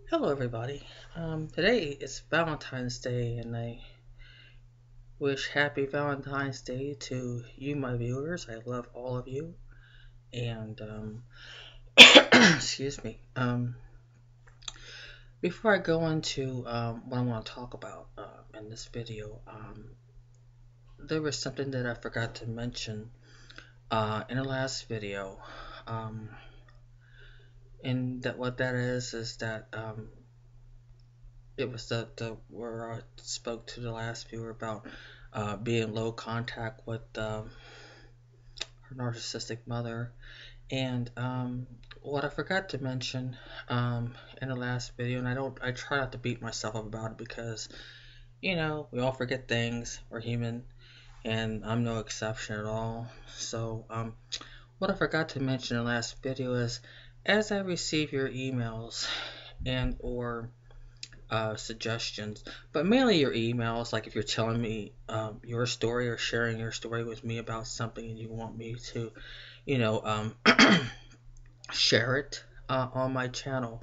Hello, everybody. Today is Valentine's Day, and I wish happy Valentine's Day to you, my viewers. I love all of you. And, excuse me. Before I go into what I want to talk about in this video, there was something that I forgot to mention in the last video. Um, and that what that is that it was the where I spoke to the last viewer about being low contact with her narcissistic mother. And what I forgot to mention in the last video, and I try not to beat myself up about it because we all forget things. We're human, and I'm no exception at all. So what I forgot to mention in the last video is, as I receive your emails and or suggestions, but mainly your emails. Like if you're telling me your story or sharing your story with me about something and you want me to, you know, share it on my channel.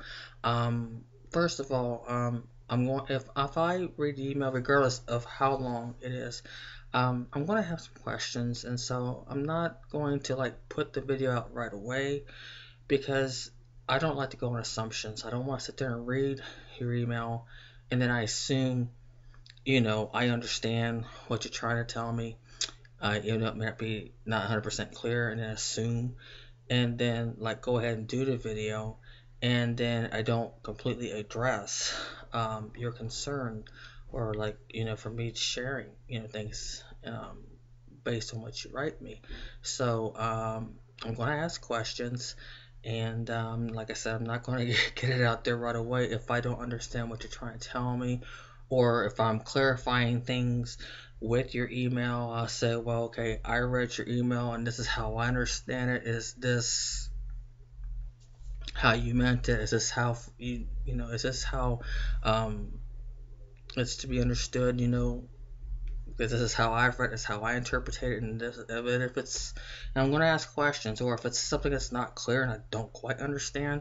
First of all, I'm going if I read the email, regardless of how long it is, I'm going to have some questions, and so I'm not going to like put the video out right away because I don't like to go on assumptions. I don't want to sit there and read your email and then I assume, I understand what you're trying to tell me. It might be not 100% clear, and then assume, and then like go ahead and do the video, and then I don't completely address your concern, or like for me sharing things based on what you write me. So I'm going to ask questions, and like I said, I'm not going to get it out there right away if I don't understand what you're trying to tell me, or if I'm clarifying things with your email. I'll say, well, okay, I read your email and this is how I understand it. Is this how you meant it? Is this how is this how um, it's to be understood? Because this is how I've read, this is how I interpret it, and this, if it's, and I'm going to ask questions, or if it's something that's not clear and I don't quite understand,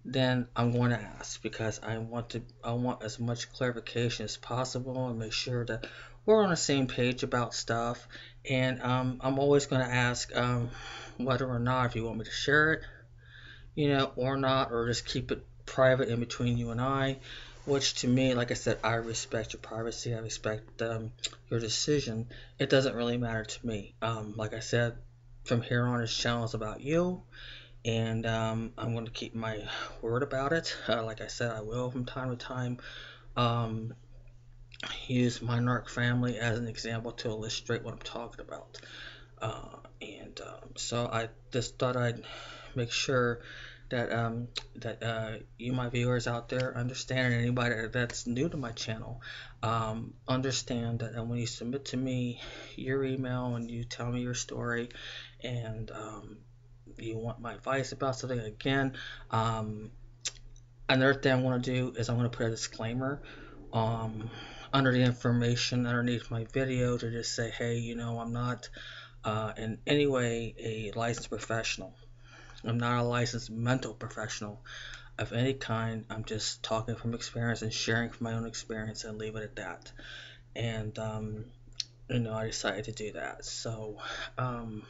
then I'm going to ask because I want as much clarification as possible and make sure that we're on the same page about stuff. And I'm always going to ask whether or not if you want me to share it, or not, or just keep it private in between you and I. Which to me, like I said, I respect your privacy. I respect your decision. It doesn't really matter to me. Like I said, from here on, this channel is about you, and I'm going to keep my word about it. Like I said, I will from time to time um, use my narc family as an example to illustrate what I'm talking about. And so I just thought I'd make sure that you, my viewers out there, understand, and anybody that's new to my channel, understand that when you submit to me your email and you tell me your story, and you want my advice about something, again, um, another thing I want to do is I'm going to put a disclaimer um, under the information underneath my video to just say, hey, I'm not in any way a licensed professional. I'm not a licensed mental professional of any kind. I'm just talking from experience and sharing from my own experience, and leave it at that. And I decided to do that. So um,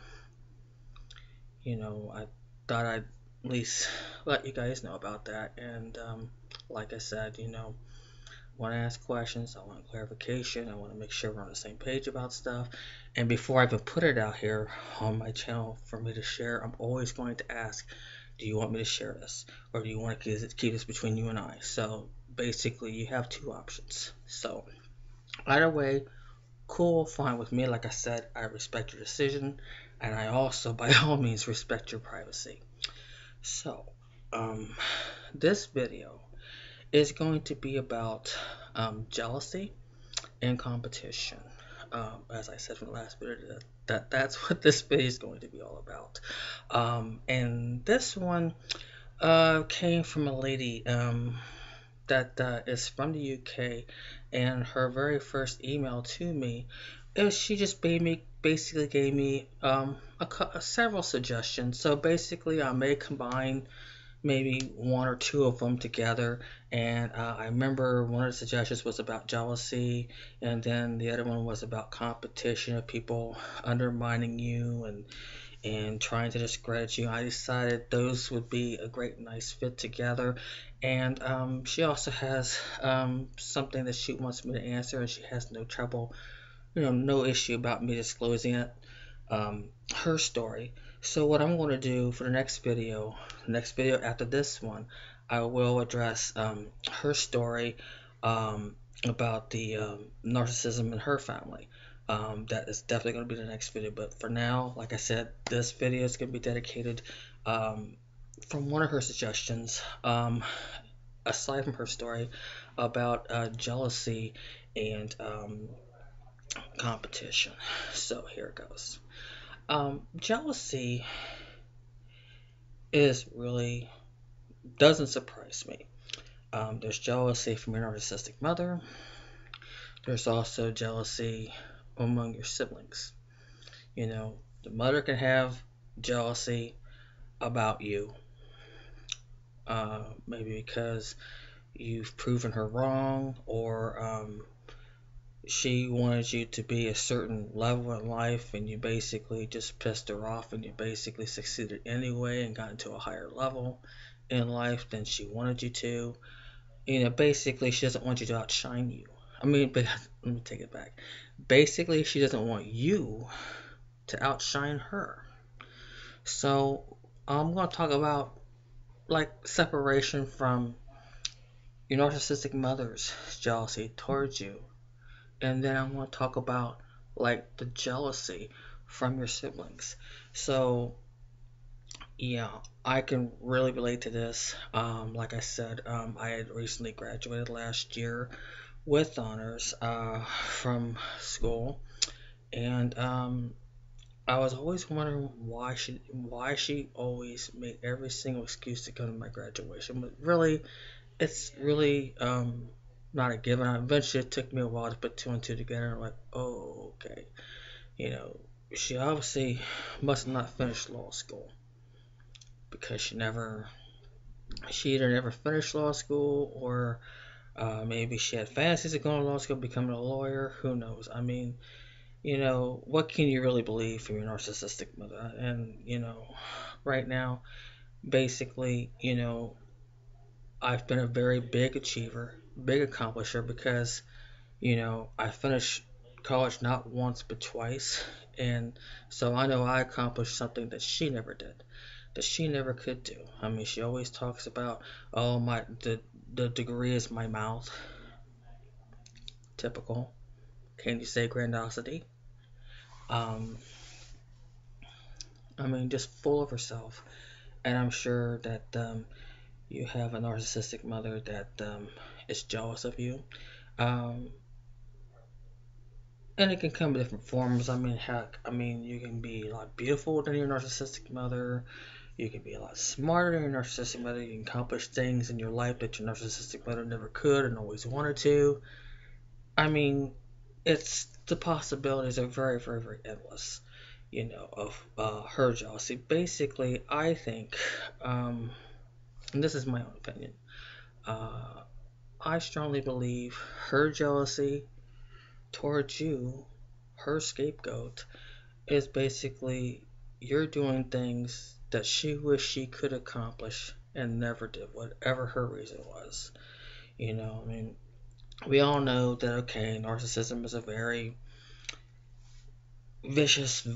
I thought I'd at least let you guys know about that. And like I said, want to ask questions, I want clarification, I want to make sure we're on the same page about stuff. And before I even put it out here on my channel for me to share, I'm always going to ask, do you want me to share this? Or do you want to keep this between you and I? So basically, you have two options. So either way, cool, fine with me. Like I said, I respect your decision, and I also, by all means, respect your privacy. So, um, this video is going to be about jealousy and competition. As I said from the last video, that's what this video is going to be all about. And this one came from a lady that is from the UK, and her very first email to me, she just basically gave me several suggestions. So basically, I may combine maybe one or two of them together. And I remember one of the suggestions was about jealousy, and then the other one was about competition of people undermining you and trying to discredit you. I decided those would be a great, nice fit together. And she also has something that she wants me to answer, and she has no trouble, no issue about me disclosing it, her story. So what I'm going to do for the next video after this one, I will address her story, about the narcissism in her family. That is definitely going to be the next video. But for now, like I said, this video is going to be dedicated, from one of her suggestions, aside from her story, about jealousy and competition. So here it goes. Jealousy is really doesn't surprise me. There's jealousy from your narcissistic mother. There's also jealousy among your siblings. The mother can have jealousy about you, maybe because you've proven her wrong, or she wanted you to be a certain level in life and you basically just pissed her off and you basically succeeded anyway and got into a higher level in life than she wanted you to. Basically, she doesn't want you to outshine you. But let me take it back. Basically, she doesn't want you to outshine her. So, I'm going to talk about like separation from your narcissistic mother's jealousy towards you. And then I'm going to talk about like the jealousy from your siblings. So, yeah, I can really relate to this. Like I said, I had recently graduated last year with honors from school, and I was always wondering why she always made every single excuse to come to my graduation. But really, it's really not a given. Eventually, it took me a while to put two and two together. And I'm like, oh, okay, you know, she obviously must not finish law school because she either never finished law school, or maybe she had fantasies of going to law school, becoming a lawyer. Who knows? What can you really believe from your narcissistic mother? And right now, basically, I've been a very big achiever, big accomplisher, because I finished college not once but twice, and so I know I accomplished something that she never did, that she never could do. She always talks about, oh, the degree is my mouth. Typical. Can you say grandiosity? Um, just full of herself, and I'm sure that you have a narcissistic mother that is jealous of you. Um, and it can come in different forms. Heck, you can be a lot beautiful than your narcissistic mother. You can be a lot smarter than your narcissistic mother. You can accomplish things in your life that your narcissistic mother never could and always wanted to. I mean, it's the possibilities are very, very, very endless. Of her jealousy. Basically, I think, and this is my own opinion. Uh, I strongly believe her jealousy towards you, her scapegoat, is basically you're doing things that she wished she could accomplish and never did, whatever her reason was. We all know that, okay, narcissism is a very vicious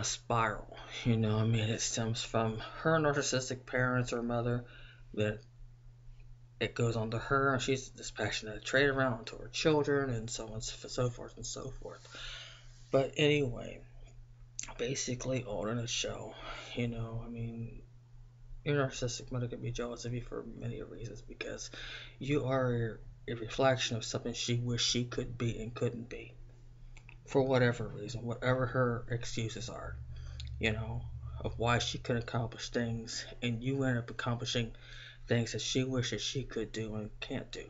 spiral. It stems from her narcissistic parents or mother, that it goes on to her, and she's this passionate trait around to her children, and so on, so forth and so forth. But anyway, basically, all in a show, your narcissistic mother could be jealous of you for many reasons, because you are a reflection of something she wished she could be and couldn't be, for whatever reason, whatever her excuses are, of why she could accomplish things, and you end up accomplishing things that she wishes she could do and can't do,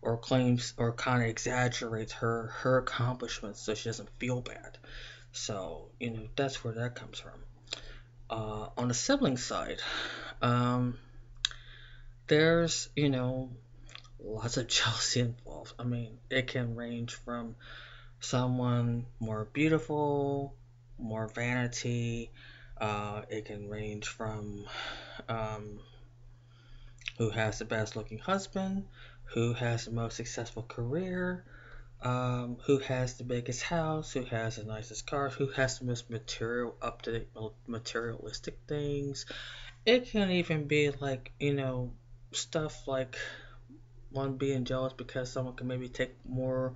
or claims or kind of exaggerates her accomplishments so she doesn't feel bad. So that's where that comes from. On the sibling side, um, there's, lots of jealousy involved. I mean, it can range from someone more beautiful, more vanity. It can range from um, who has the best looking husband, who has the most successful career, who has the biggest house, who has the nicest cars, who has the most up to date materialistic things. It can even be like, stuff like one being jealous because someone can maybe take more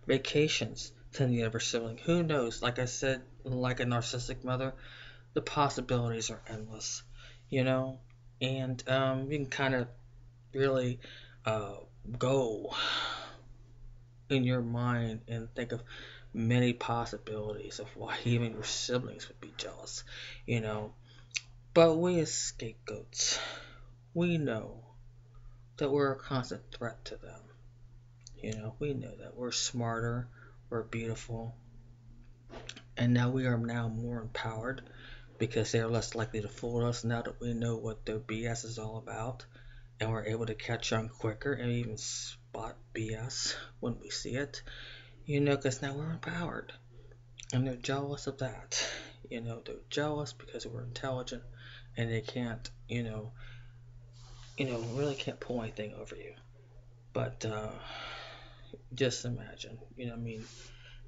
vacations than the other sibling. Who knows? Like I said, like a narcissistic mother, the possibilities are endless, you know? And you can kind of really uh, go in your mind and think of many possibilities of why even your siblings would be jealous, you know. But we as scapegoats, we know that we're a constant threat to them. We know that we're smarter, we're beautiful, and now we are now more empowered because they're less likely to fool us now that we know what their BS is all about, and we're able to catch on quicker and even spot BS when we see it. Because now we're empowered, and they're jealous of that. They're jealous because we're intelligent, and they can't, really can't pull anything over you. But just imagine, I mean,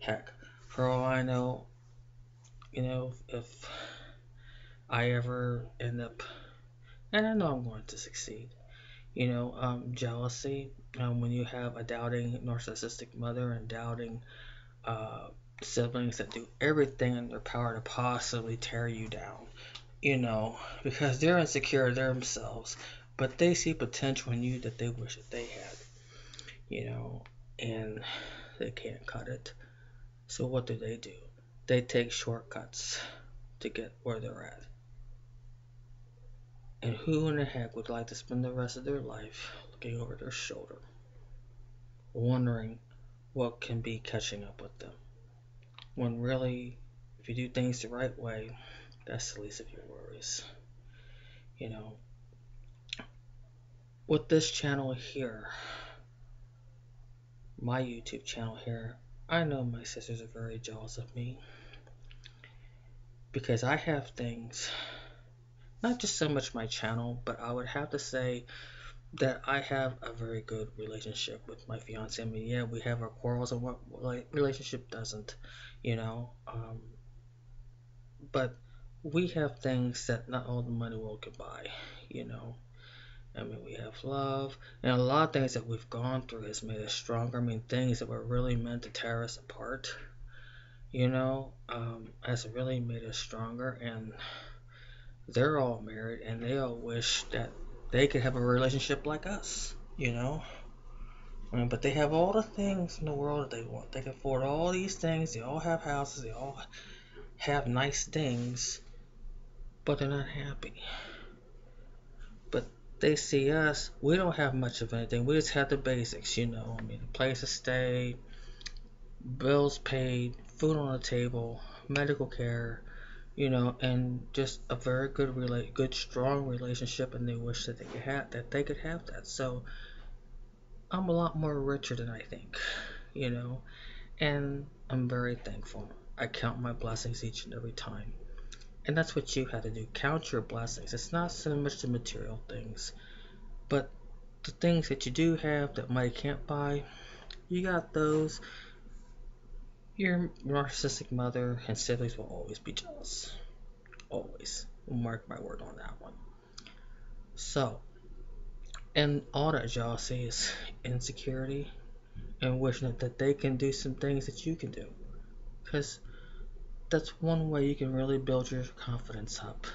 heck, for all I know, if I ever end up, and I know I'm going to succeed, jealousy, when you have a doubting narcissistic mother and doubting uh, siblings that do everything in their power to possibly tear you down, because they're insecure themselves, but they see potential in you that they wish that they had, and they can't cut it. So what do? They take shortcuts to get where they're at. And who in the heck would like to spend the rest of their life looking over their shoulder, wondering what can be catching up with them? When really, if you do things the right way, that's the least of your worries. You know, with this channel here, my YouTube channel here, I know my sisters are very jealous of me because I have things, not just so much my channel, but I would have to say that I have a very good relationship with my fiance. I mean, yeah, we have our quarrels and what relationship doesn't, you know. But we have things that not all the money will can buy, you know. I mean, we have love, and a lot of things that we've gone through has made us stronger. I mean, things that were really meant to tear us apart, has really made us stronger. And they're all married, and they all wish that they could have a relationship like us, I mean, but they have all the things in the world that they want. They can afford all these things. They all have houses. They all have nice things, but they're not happy. But they see us. We don't have much of anything. We just have the basics, I mean, a place to stay, bills paid, food on the table, medical care, and just a very good, strong relationship. And they wish that they could have that. So I'm a lot more richer than I think, and I'm very thankful. I count my blessings each and every time. And that's what you have to do. Count your blessings. It's not so much the material things, but the things that you do have that money can't buy. You got those. Your narcissistic mother and siblings will always be jealous. Always. Mark my word on that one. So, and all that jealousy is insecurity and wishing that they can do some things that you can do. Because that's one way you can really build your confidence up.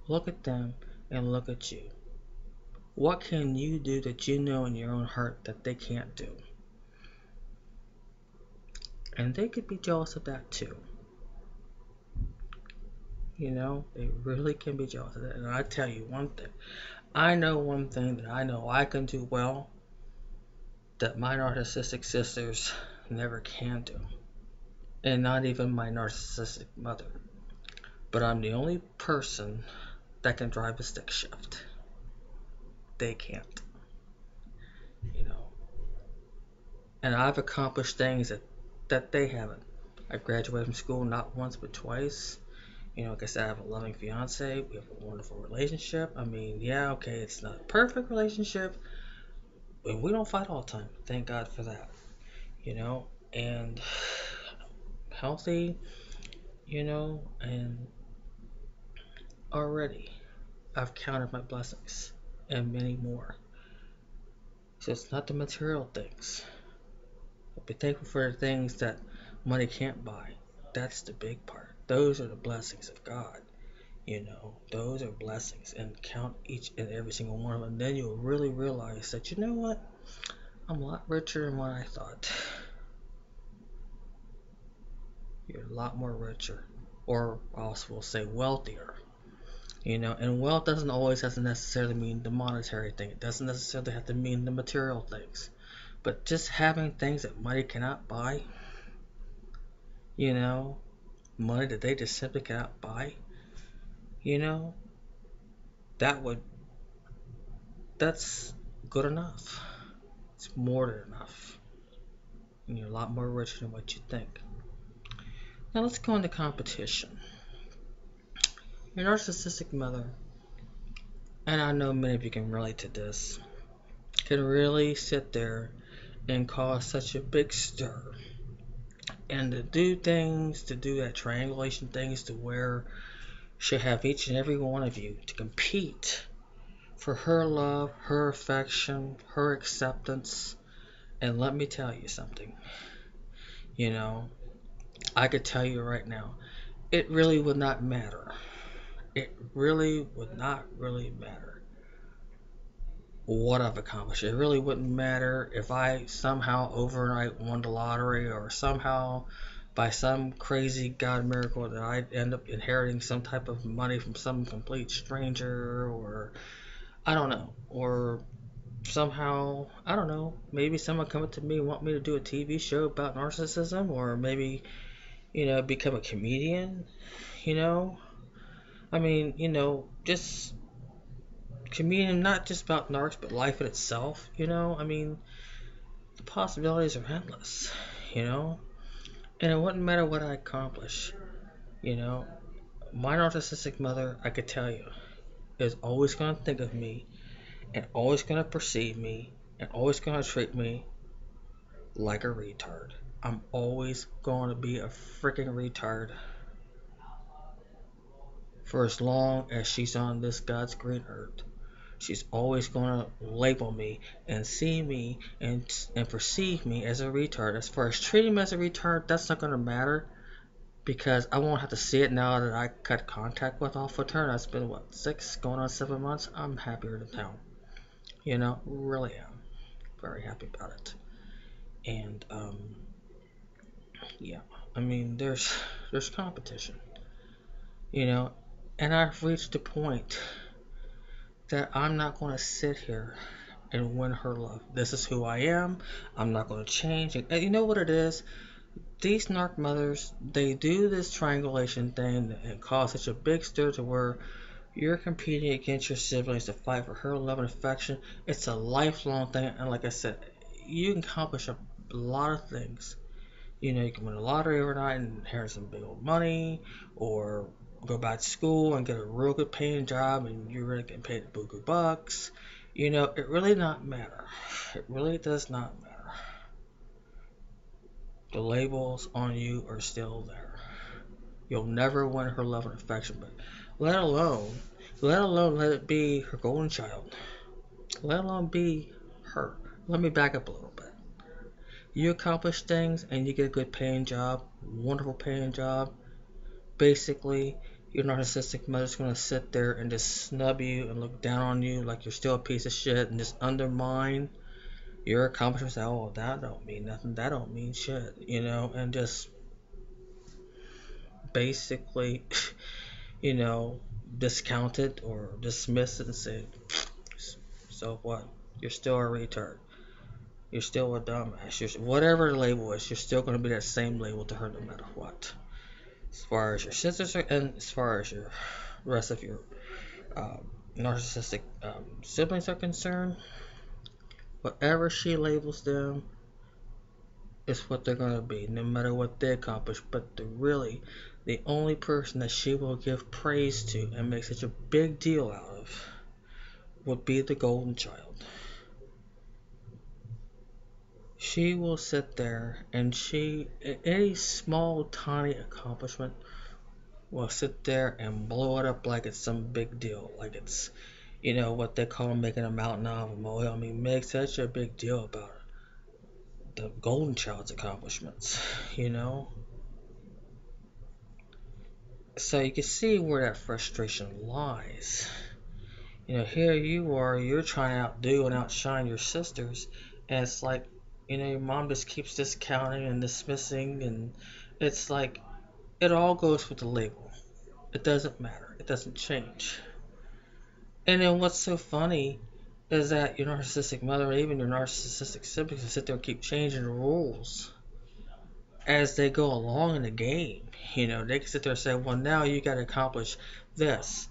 Look at them and look at you. What can you do that you know in your own heart that they can't do? And they could be jealous of that too. They really can be jealous of that. And I tell you one thing. I know one thing that I know I can do well that my narcissistic sisters never can do. And not even my narcissistic mother. But I'm the only person that can drive a stick shift. they can't, you know. And I've accomplished things that they haven't. I graduated from school not once but twice. Like I said, I have a loving fiance. We have a wonderful relationship. I mean, yeah, okay, it's not a perfect relationship, but we don't fight all the time. Thank God for that. You know, and healthy, and already I've counted my blessings and many more. So it's not the material things. Be thankful for the things that money can't buy. That's the big part. Those are the blessings of God. Those are blessings, and count each and every single one of them. And then you'll really realize that, you know what? I'm a lot richer than what I thought. You're a lot more richer, or also we'll say wealthier. And wealth doesn't always have to necessarily mean the monetary thing. It doesn't necessarily have to mean the material things. But just having things that money cannot buy, you know, money that they just simply cannot buy, you know, that would that's good enough. It's more than enough. And you're a lot more richer than what you think. Now let's go into competition. Your narcissistic mother, and I know many of you can relate to this, can really sit there and cause such a big stir. And to do that triangulation things to where she'll have each and every one of you to compete for her love, her affection, her acceptance. And let me tell you something. I could tell you right now, it really would not matter. It really would not really matter what I've accomplished. It really wouldn't matter if I somehow overnight won the lottery, or somehow by some crazy God miracle that I end up inheriting some type of money from some complete stranger, or I don't know, or somehow, I don't know, maybe someone come up to me and want me to do a TV show about narcissism, or maybe, become a comedian, you know. I mean, just comedian, not just about narcs, but life in itself, I mean, the possibilities are endless, you know. And it wouldn't matter what I accomplish, you know. My narcissistic mother, I could tell you, is always going to think of me, and always going to perceive me, and always going to treat me like a retard. I'm always going to be a freaking retard for as long as she's on this God's green earth. She's always going to label me and see me and perceive me as a retard. As far as treating me as a retard, that's not going to matter, because I won't have to see it now that I cut contact with her. That's been, what, 6 going on 7 months. I'm happier than hell. Really am. Very happy about it. And, yeah, I mean, there's competition, and I've reached a point that I'm not going to sit here and win her love. This is who I am. I'm not going to change. And you know what it is? These narc mothers, they do this triangulation thing and cause such a big stir to where you're competing against your siblings to fight for her love and affection. It's a lifelong thing, and like I said, you can accomplish a lot of things. You can win the lottery overnight and inherit some big old money, or go back to school and get a real good paying job, and you're really getting paid buku bucks. It really not matter. It really does not matter. The labels on you are still there. You'll never win her love and affection, but let alone let it be her golden child. Let alone be her. Let me back up a little bit. You accomplish things and you get a good paying job, wonderful paying job. Basically, your narcissistic mother's going to sit there and just snub you and look down on you like you're still a piece of shit, and just undermine your accomplishments. Oh, that don't mean nothing. That don't mean shit, and just basically, discount it or dismiss it and say, so what? You're still a retard. You're still a dumbass. Whatever the label is, you're still going to be that same label to her no matter what. As far as your sisters and as far as your rest of your narcissistic siblings are concerned, whatever she labels them is what they're going to be, no matter what they accomplish. But the only person that she will give praise to and make such a big deal out of would be the golden child. She will sit there and any small, tiny accomplishment, will sit there and blow it up like it's some big deal. Like it's, what they call making a mountain out of a molehill. I mean, make such a big deal about the golden child's accomplishments, you know? So you can see where that frustration lies. Here you are, you're trying to outdo and outshine your sisters, and it's like, your mom just keeps discounting and dismissing, and it's like, it all goes with the label. It doesn't matter. It doesn't change. And then what's so funny is that your narcissistic mother or even your narcissistic siblings will sit there and keep changing the rules as they go along in the game. They can sit there and say, well, now you got to accomplish this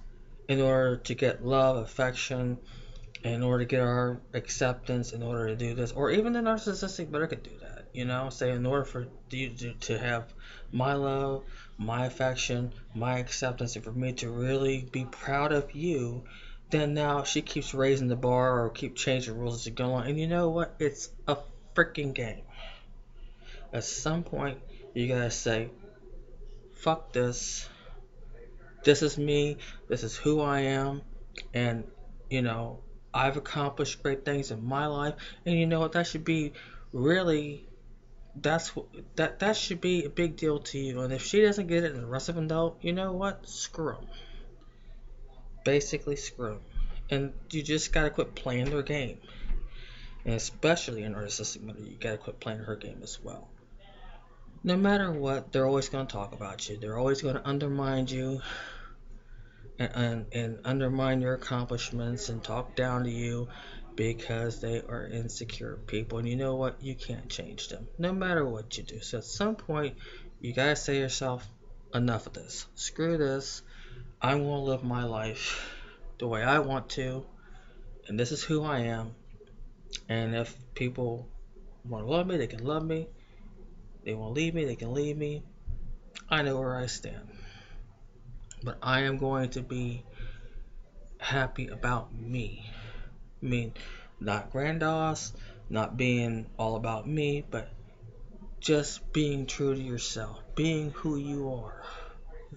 in order to get love, affection, in order to get our acceptance, in order to do this. Or even the narcissistic mother could do that. Say, in order for you to have my love, my affection, my acceptance, and for me to really be proud of you, then now she keeps raising the bar or keep changing rules as you go along. And you know what? It's a freaking game. At some point, you gotta say, fuck this. This is me. This is who I am. And, you know, I've accomplished great things in my life. And you know what? That should be really, that should be a big deal to you. And if she doesn't get it and the rest of them don't, you know what? Screw them. Basically, screw them. And you just gotta quit playing their game. And especially in narcissistic mother, you gotta quit playing her game as well. No matter what, they're always going to talk about you. They're always going to undermine you and undermine your accomplishments and talk down to you because they are insecure people. And you know what? You can't change them, no matter what you do. So at some point, you got to say to yourself, enough of this. Screw this. I'm going to live my life the way I want to. And this is who I am. And if people want to love me, they can love me. They want to leave me, they can leave me. I know where I stand. But I am going to be happy about me. I mean, not grandiose, not being all about me, but just being true to yourself, being who you are.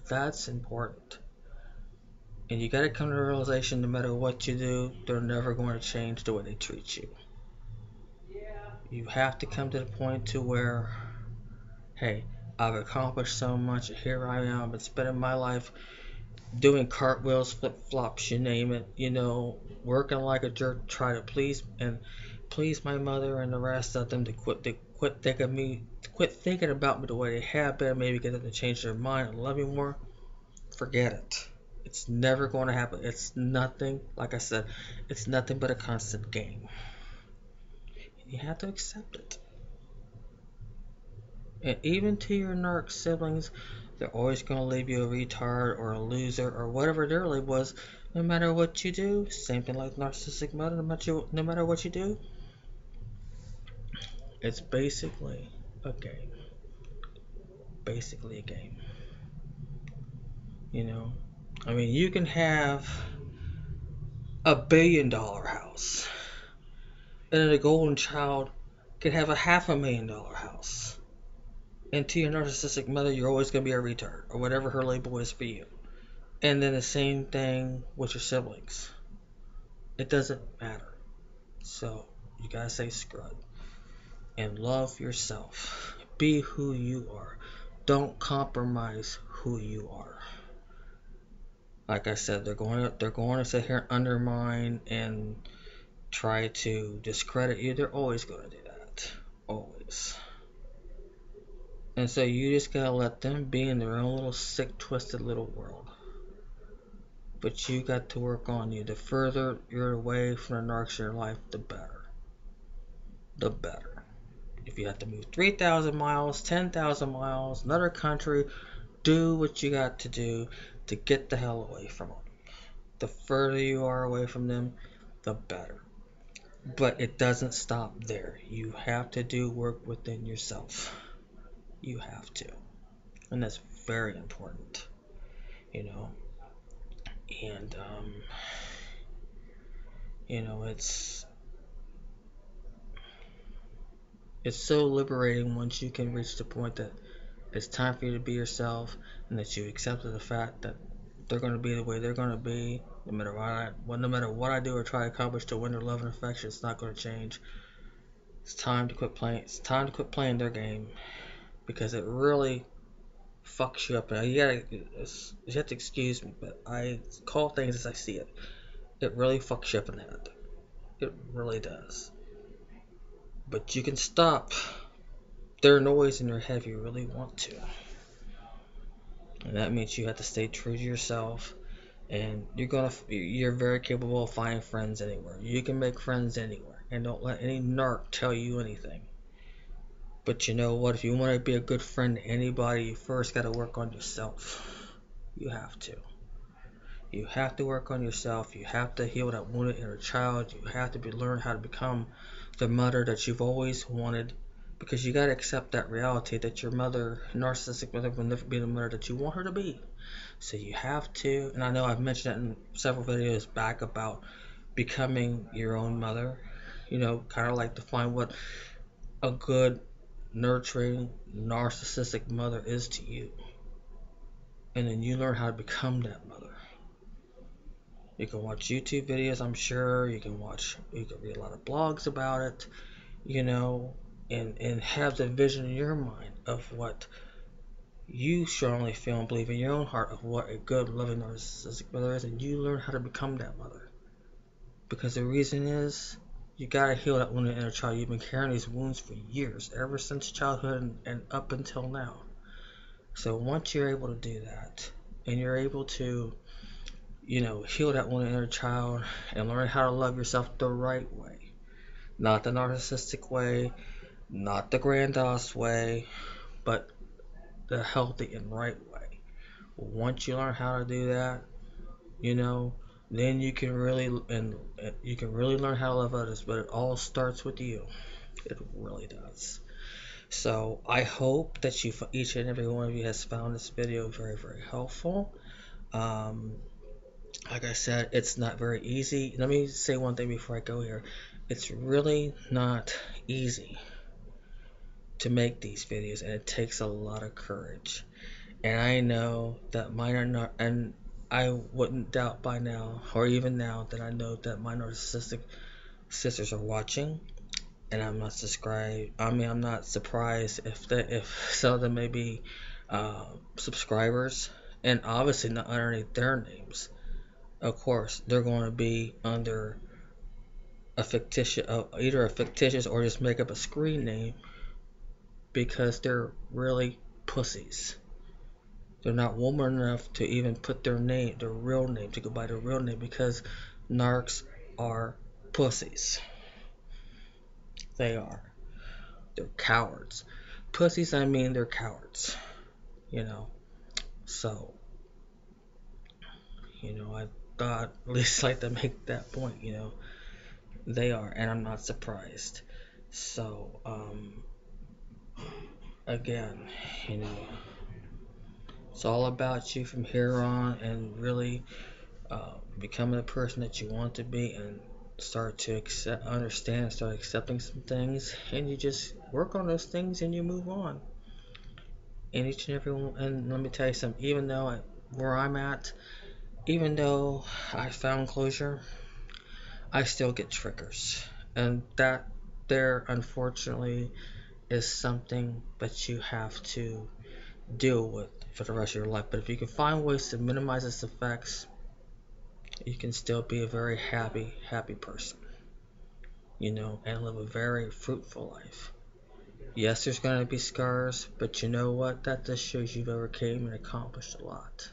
That's important. And you gotta come to the realization no matter what you do, they're never going to change the way they treat you. You have to come to the point to where, hey, I've accomplished so much. Here I am. I've been spending my life doing cartwheels, flip flops, you name it. Working like a jerk, try to please my mother and the rest of them to quit thinking about me the way they have been. Maybe get them to change their mind and love me more. Forget it. It's never going to happen. It's nothing. Like I said, it's nothing but a constant game. And you have to accept it. And even to your narc siblings, they're always going to label you a retard or a loser or whatever their label was, no matter what you do. Same thing like narcissistic mother, no matter what you do. It's basically a game. Basically a game. I mean, you can have $1 billion house, and then a golden child can have a $500,000 house. And to your narcissistic mother, you're always going to be a retard, or whatever her label is for you. And then the same thing with your siblings. It doesn't matter. So, you gotta say screw it. And love yourself. Be who you are. Don't compromise who you are. Like I said, they're going to sit here and undermine and try to discredit you. They're always going to do that. Always. And so you just gotta let them be in their own little sick, twisted little world. But you got to work on you. The further you're away from the narcs in your life, the better. The better. If you have to move 3,000 miles, 10,000 miles, another country, do what you got to do to get the hell away from them. The further you are away from them, the better. But it doesn't stop there. You have to do work within yourself. You have to. And that's very important, you know. And, it's so liberating once you can reach the point that it's time for you to be yourself, and that you accepted the fact that they're going to be the way they're going to be, no matter what I do or try to accomplish to win their love and affection. It's not going to change. It's time to quit playing. It's time to quit playing their game, because it really fucks you up. And you have to excuse me, but I call things as I see it. It really fucks you up in the head. It really does. But you can stop their noise in your head if you really want to. And that means you have to stay true to yourself. And you're very capable of finding friends anywhere. You can make friends anywhere. And don't let any narc tell you anything. But you know what? If you want to be a good friend to anybody, you first got to work on yourself. You have to. You have to work on yourself. You have to heal that wounded inner child. You have to learn how to become the mother that you've always wanted. Because you got to accept that reality that your mother, narcissistic mother, will never be the mother that you want her to be. So you have to, and I know I've mentioned that in several videos back about becoming your own mother. Kind of like to find what a good, nurturing, narcissistic mother is to you. And then you learn how to become that mother. You can watch YouTube videos, I'm sure. You can read a lot of blogs about it, and have the vision in your mind of what you strongly feel and believe in your own heart of what a good, loving, narcissistic mother is, and you learn how to become that mother. Because the reason is, you gotta heal that wounded inner child. You've been carrying these wounds for years, ever since childhood and up until now. So once you're able to do that, and you're able to heal that one inner child and learn how to love yourself the right way. Not the narcissistic way, not the grandiose way, but the healthy and right way. Once you learn how to do that, then you can really learn how to love others, but it all starts with you. It really does. So I hope that each and every one of you has found this video very, very helpful. Like I said, it's not very easy. Let me say one thing before I go here. It's really not easy to make these videos, and it takes a lot of courage. And I know that mine are not, and I wouldn't doubt by now, or even now, that I know that my narcissistic sisters are watching, and I'm not subscribed. I'm not surprised if some of them may be subscribers, and obviously not underneath their names. Of course, they're going to be under either a fictitious or just make up a screen name, because they're really pussies. They're not woman enough to even put their real name, to go by their real name, because narcs are pussies. They are. They're cowards. Pussies, I mean, they're cowards. So, I thought at least like to make that point, They are, and I'm not surprised. So, again, it's all about you from here on, and really becoming the person that you want to be, and start to understand, start accepting some things, and you just work on those things and you move on. And each and every one, and let me tell you something, even though where I'm at, even though I found closure, I still get triggers. And that there, unfortunately, is something that you have to deal with for the rest of your life. But if you can find ways to minimize its effects, you can still be a very happy person, and live a very fruitful life. Yes, there's going to be scars, but you know what? That just shows you've overcame and accomplished a lot.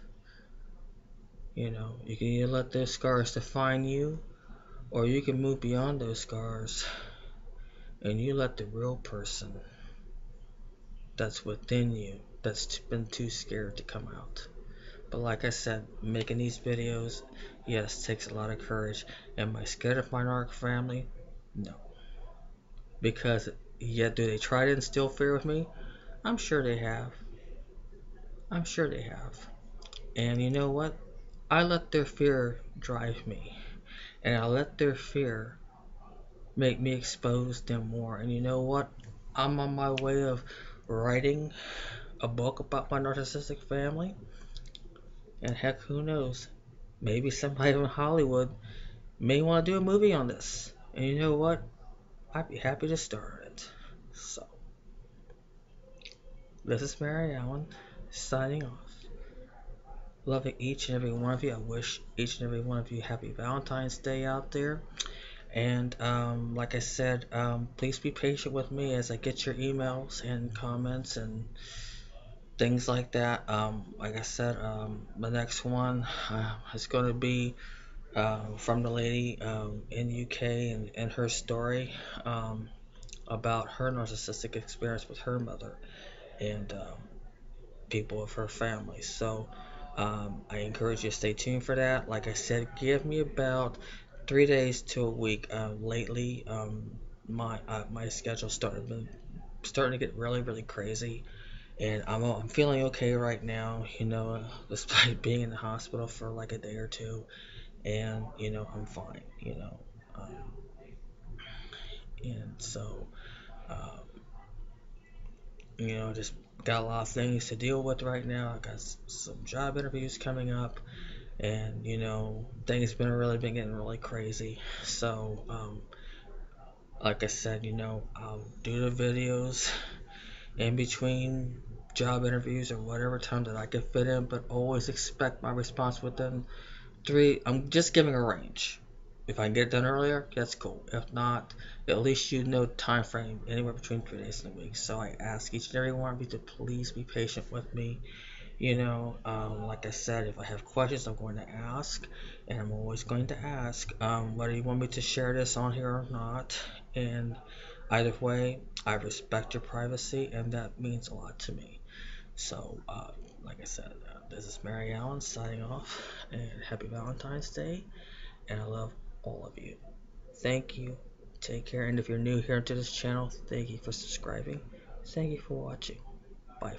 You can either let those scars define you, or you can move beyond those scars and you let the real person that's within you, that's been too scared to come out, But like I said, making these videos, yes, takes a lot of courage. Am I scared of my narc family? No. Because yet do they try to instill fear with me? I'm sure they have. I'm sure they have. And you know what? I let their fear drive me. And I let their fear make me expose them more. And you know what? I'm on my way of writing a book about my narcissistic family. And heck, who knows? Maybe somebody in Hollywood may want to do a movie on this. And you know what? I'd be happy to star in it. So, this is Mary Allen signing off. Loving each and every one of you. I wish each and every one of you happy Valentine's Day out there. And like I said, please be patient with me as I get your emails and comments and things like that. Like I said, the next one is going to be from the lady in UK and her story about her narcissistic experience with her mother and people of her family. So I encourage you to stay tuned for that. Like I said, give me about 3 days to a week. Lately, my schedule starting to get really crazy, and I'm feeling okay right now. Despite being in the hospital for like a day or two, and I'm fine. Um, and so um, just got a lot of things to deal with right now. I got some job interviews coming up, and things been getting really crazy. So like I said, I'll do the videos in between job interviews or whatever time that I can fit in, but always expect my response within three. I'm just giving a range. If I can get it done earlier, that's cool. If not, at least time frame anywhere between 3 days and a week. So I ask each and every one of you to please be patient with me. Like I said, if I have questions, I'm going to ask, and I'm always going to ask whether you want me to share this on here or not. And either way, I respect your privacy, and that means a lot to me. So, like I said, this is Mary Allen signing off, and happy Valentine's Day, and I love all of you. Thank you. Take care, and if you're new here to this channel, thank you for subscribing. Thank you for watching. Bye.